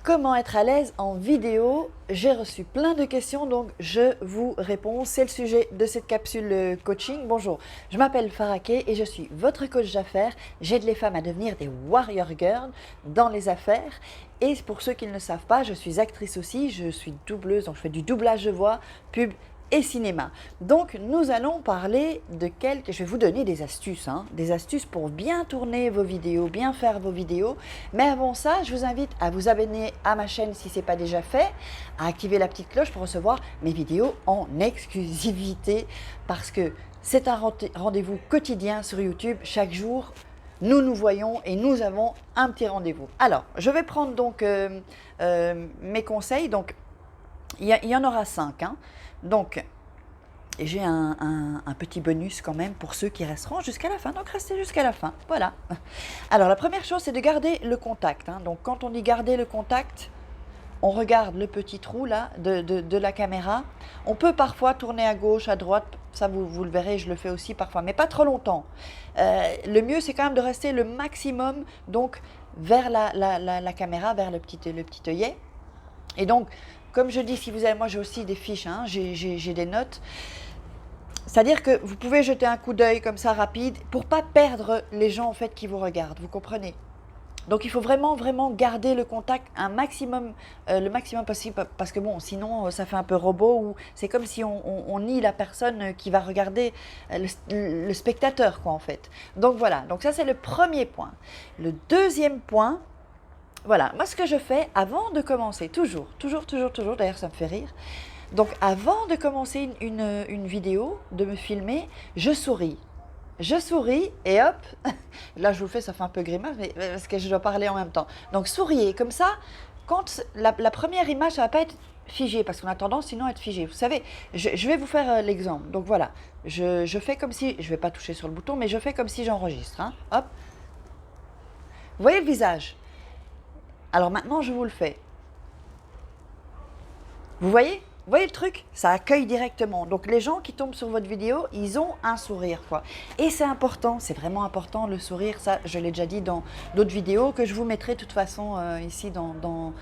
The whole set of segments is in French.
Comment être à l'aise en vidéo? J'ai reçu plein de questions, donc je vous réponds. C'est le sujet de cette capsule coaching. Bonjour, je m'appelle Faraké et je suis votre coach d'affaires. J'aide les femmes à devenir des warrior girls dans les affaires. Et pour ceux qui ne le savent pas, je suis actrice aussi, je suis doubleuse, donc je fais du doublage de voix, pub et cinéma. Donc nous allons parler de quelques, je vais vous donner des astuces, des astuces pour bien tourner vos vidéos, bien faire vos vidéos. Mais avant ça, je vous invite à vous abonner à ma chaîne si ce n'est pas déjà fait, à activer la petite cloche pour recevoir mes vidéos en exclusivité, parce que c'est un rendez-vous quotidien sur YouTube. Chaque jour, nous nous voyons et nous avons un petit rendez-vous. Alors, je vais prendre donc mes conseils. Donc, il y en aura 5. Donc, j'ai un petit bonus quand même pour ceux qui resteront jusqu'à la fin. Donc, restez jusqu'à la fin. Voilà. Alors, la première chose, c'est de garder le contact. Donc, quand on dit garder le contact, on regarde le petit trou là de la caméra. On peut parfois tourner à gauche, à droite. Ça, vous le verrez, je le fais aussi parfois, mais pas trop longtemps. Le mieux, c'est quand même de rester le maximum donc vers la caméra, vers le petit œillet. Et donc, comme je dis, si vous avez, moi j'ai aussi des fiches, j'ai des notes. C'est-à-dire que vous pouvez jeter un coup d'œil comme ça rapide pour pas perdre les gens en fait qui vous regardent, vous comprenez? Donc il faut vraiment garder le contact un maximum, le maximum possible, parce que bon, sinon ça fait un peu robot, ou c'est comme si on nie la personne qui va regarder le spectateur quoi en fait. Donc voilà, donc ça c'est le premier point. Le deuxième point, voilà, moi ce que je fais avant de commencer, toujours, d'ailleurs ça me fait rire. Donc avant de commencer une vidéo, de me filmer, je souris. Je souris et hop, là je vous le fais, ça fait un peu grimace, mais parce que je dois parler en même temps. Donc souriez, comme ça, quand la première image, ça ne va pas être figée, parce qu'on a tendance sinon à être figé. Vous savez, je vais vous faire l'exemple. Donc voilà, je fais comme si, je ne vais pas toucher sur le bouton, mais je fais comme si j'enregistre. Hop. Vous voyez le visage? Alors maintenant, je vous le fais. Vous voyez? Vous voyez le truc? Ça accueille directement. Donc les gens qui tombent sur votre vidéo, ils ont un sourire, quoi. Et c'est important, c'est vraiment important le sourire. Ça, je l'ai déjà dit dans d'autres vidéos que je vous mettrai de toute façon ici dans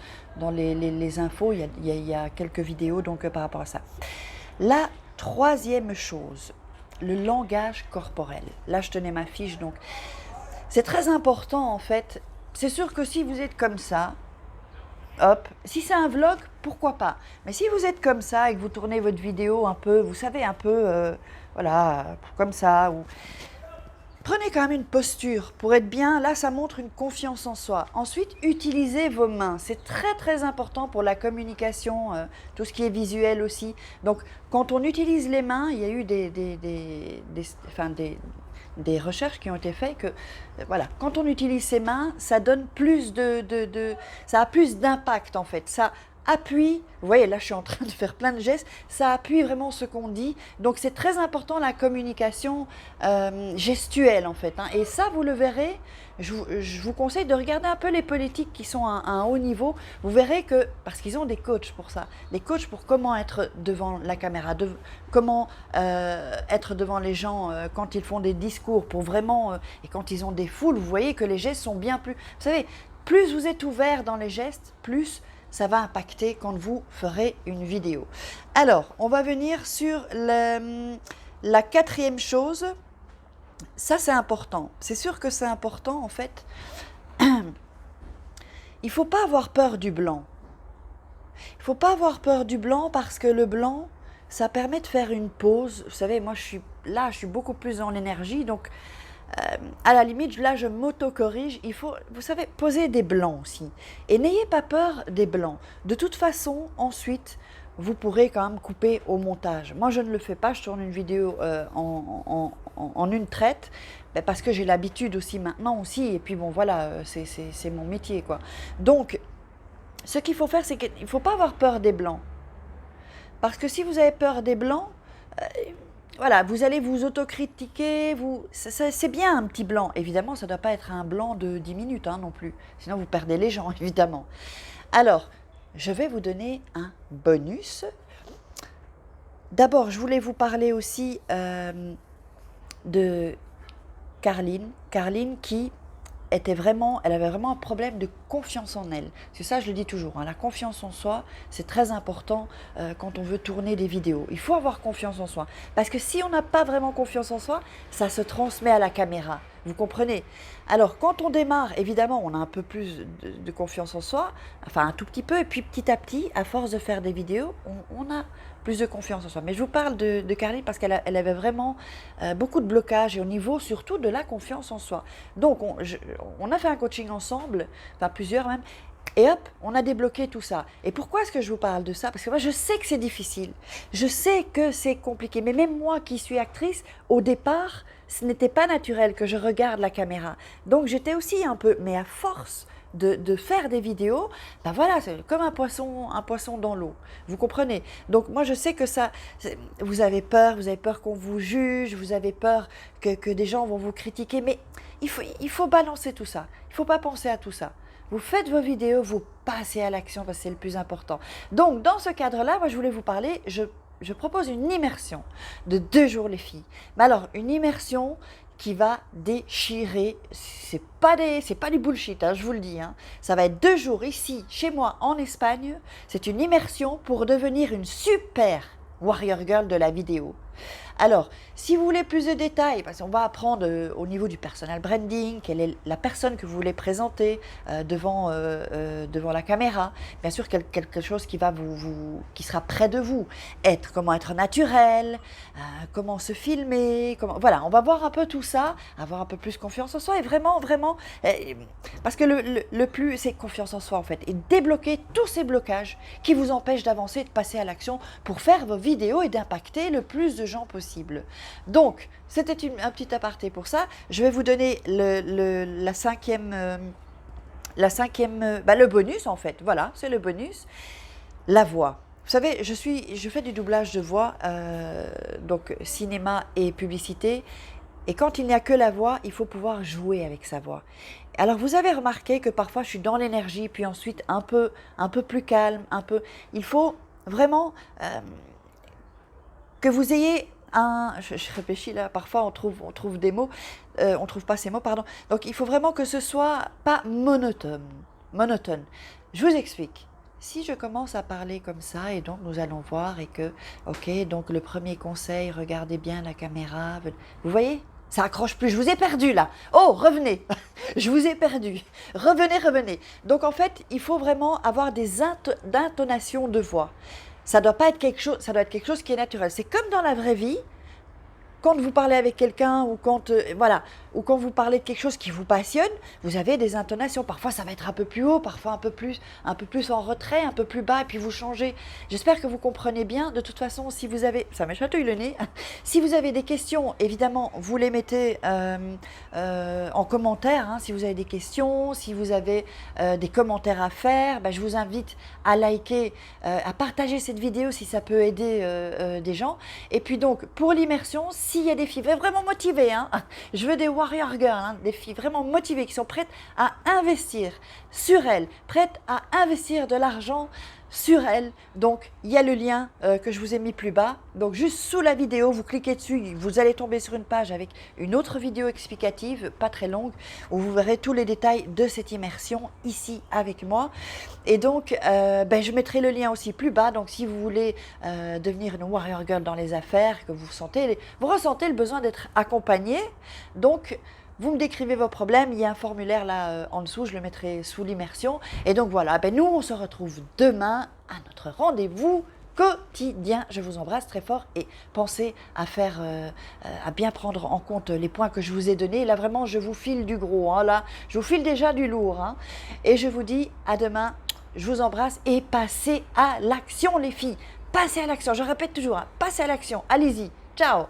les infos. Il y a quelques vidéos donc par rapport à ça. La troisième chose, le langage corporel. Là, je tenais ma fiche, donc c'est très important en fait. C'est sûr que si vous êtes comme ça, hop, si c'est un vlog, pourquoi pas. Mais si vous êtes comme ça et que vous tournez votre vidéo un peu, vous savez, un peu, voilà, comme ça, ou prenez quand même une posture pour être bien. Là, ça montre une confiance en soi. Ensuite, utilisez vos mains. C'est très important pour la communication, tout ce qui est visuel aussi. Donc, quand on utilise les mains, il y a eu des recherches qui ont été faites que, voilà, quand on utilise ses mains, ça donne plus ça a plus d'impact en fait. Ça appuie, vous voyez là je suis en train de faire plein de gestes, ça appuie vraiment ce qu'on dit. Donc c'est très important la communication gestuelle en fait. Et ça vous le verrez, je vous conseille de regarder un peu les politiques qui sont à un haut niveau. Vous verrez que, parce qu'ils ont des coachs pour ça, des coachs pour comment être devant la caméra, comment être devant les gens quand ils font des discours, pour vraiment, et quand ils ont des foules, vous voyez que les gestes sont bien plus, vous savez, plus vous êtes ouvert dans les gestes, plus ça va impacter quand vous ferez une vidéo. Alors, on va venir sur la quatrième chose. Ça, c'est important. C'est sûr que c'est important, en fait. Il ne faut pas avoir peur du blanc. Il ne faut pas avoir peur du blanc parce que le blanc, ça permet de faire une pause. Vous savez, moi, je suis beaucoup plus dans l'énergie. Donc, à la limite, là, je m'auto-corrige. Il faut, vous savez, poser des blancs aussi. Et n'ayez pas peur des blancs. De toute façon, ensuite, vous pourrez quand même couper au montage. Moi, je ne le fais pas. Je tourne une vidéo en une traite parce que j'ai l'habitude aussi maintenant aussi. Et puis, bon, voilà, c'est mon métier, quoi. Donc, ce qu'il faut faire, c'est qu'il ne faut pas avoir peur des blancs. Parce que si vous avez peur des blancs, voilà, vous allez vous autocritiquer, c'est bien un petit blanc. Évidemment, ça ne doit pas être un blanc de 10 minutes non plus. Sinon, vous perdez les gens, évidemment. Alors, je vais vous donner un bonus. D'abord, je voulais vous parler aussi de Carline qui elle avait vraiment un problème de confiance en elle. C'est ça, je le dis toujours, hein, la confiance en soi, c'est très important quand on veut tourner des vidéos. Il faut avoir confiance en soi. Parce que si on n'a pas vraiment confiance en soi, ça se transmet à la caméra. Vous comprenez? Alors, quand on démarre, évidemment, on a un peu plus de confiance en soi, enfin un tout petit peu, et puis petit à petit, à force de faire des vidéos, on a plus de confiance en soi. Mais je vous parle de Caroline parce elle avait vraiment beaucoup de blocages et au niveau surtout de la confiance en soi. Donc, on a fait un coaching ensemble, enfin plusieurs même, et hop, on a débloqué tout ça. Et pourquoi est-ce que je vous parle de ça? Parce que moi, je sais que c'est difficile, je sais que c'est compliqué, mais même moi qui suis actrice, au départ, ce n'était pas naturel que je regarde la caméra. Donc, j'étais aussi un peu, mais à force de faire des vidéos, ben voilà, c'est comme un poisson dans l'eau. Vous comprenez? Donc moi je sais que ça, vous avez peur qu'on vous juge, vous avez peur que des gens vont vous critiquer, mais il faut balancer tout ça. Il ne faut pas penser à tout ça. Vous faites vos vidéos, vous passez à l'action parce que c'est le plus important. Donc dans ce cadre-là, moi je voulais vous parler, je propose une immersion de 2 jours les filles. Mais alors une immersion qui va déchirer, c'est pas du bullshit, hein, je vous le dis, hein. Ça va être 2 jours ici, chez moi, en Espagne. C'est une immersion pour devenir une super warrior girl de la vidéo. Alors, si vous voulez plus de détails, parce qu'on va apprendre au niveau du personal branding, quelle est la personne que vous voulez présenter devant la caméra. Bien sûr, quelque chose qui sera près de vous. Comment être naturel, comment se filmer, voilà, on va voir un peu tout ça, avoir un peu plus confiance en soi et vraiment, parce que le plus, c'est confiance en soi en fait, et débloquer tous ces blocages qui vous empêchent d'avancer, de passer à l'action pour faire vos vidéos et d'impacter le plus de gens possible. Donc, c'était un petit aparté pour ça. Je vais vous donner le bonus en fait. Voilà, c'est le bonus. La voix. Vous savez, je fais du doublage de voix, donc cinéma et publicité. Et quand il n'y a que la voix, il faut pouvoir jouer avec sa voix. Alors, vous avez remarqué que parfois, je suis dans l'énergie, puis ensuite un peu plus calme, Il faut vraiment que vous ayez je réfléchis là, parfois on trouve des mots, on trouve pas ces mots, pardon. Donc il faut vraiment que ce soit pas monotone. Je vous explique. Si je commence à parler comme ça, et donc nous allons voir, et que, ok, donc le premier conseil, regardez bien la caméra, vous voyez? Ça accroche plus, je vous ai perdu là. Oh, revenez, je vous ai perdu. Revenez. Donc en fait, il faut vraiment avoir des intonations de voix. Ça doit être quelque chose qui est naturel. C'est comme dans la vraie vie, quand vous parlez avec quelqu'un ou quand vous parlez de quelque chose qui vous passionne, vous avez des intonations. Parfois, ça va être un peu plus haut, parfois un peu plus en retrait, un peu plus bas, et puis vous changez. J'espère que vous comprenez bien. De toute façon, si vous avez... Ça me chatouille le nez. Si vous avez des questions, évidemment, vous les mettez en commentaire. Hein, si vous avez des questions, si vous avez des commentaires à faire, je vous invite à liker, à partager cette vidéo si ça peut aider des gens. Et puis donc, pour l'immersion, s'il y a des filles vraiment motivées, hein, je veux des warrior girls, hein, des filles vraiment motivées qui sont prêtes à investir sur elles, prêtes à investir de l'argent sur elles. Donc, il y a le lien que je vous ai mis plus bas. Donc, juste sous la vidéo, vous cliquez dessus, vous allez tomber sur une page avec une autre vidéo explicative, pas très longue, où vous verrez tous les détails de cette immersion ici avec moi. Et donc, je mettrai le lien aussi plus bas. Donc, si vous voulez devenir une warrior girl dans les affaires, que vous ressentez le besoin d'être accompagné, donc vous me décrivez vos problèmes, il y a un formulaire là en dessous, je le mettrai sous l'immersion. Et donc voilà, nous on se retrouve demain à notre rendez-vous quotidien. Je vous embrasse très fort et pensez à à bien prendre en compte les points que je vous ai donnés. Là vraiment, je vous file du gros, hein, là, je vous file déjà du lourd. Hein. Et je vous dis à demain, je vous embrasse et passez à l'action les filles. Passez à l'action, je répète toujours, hein, passez à l'action, allez-y, ciao.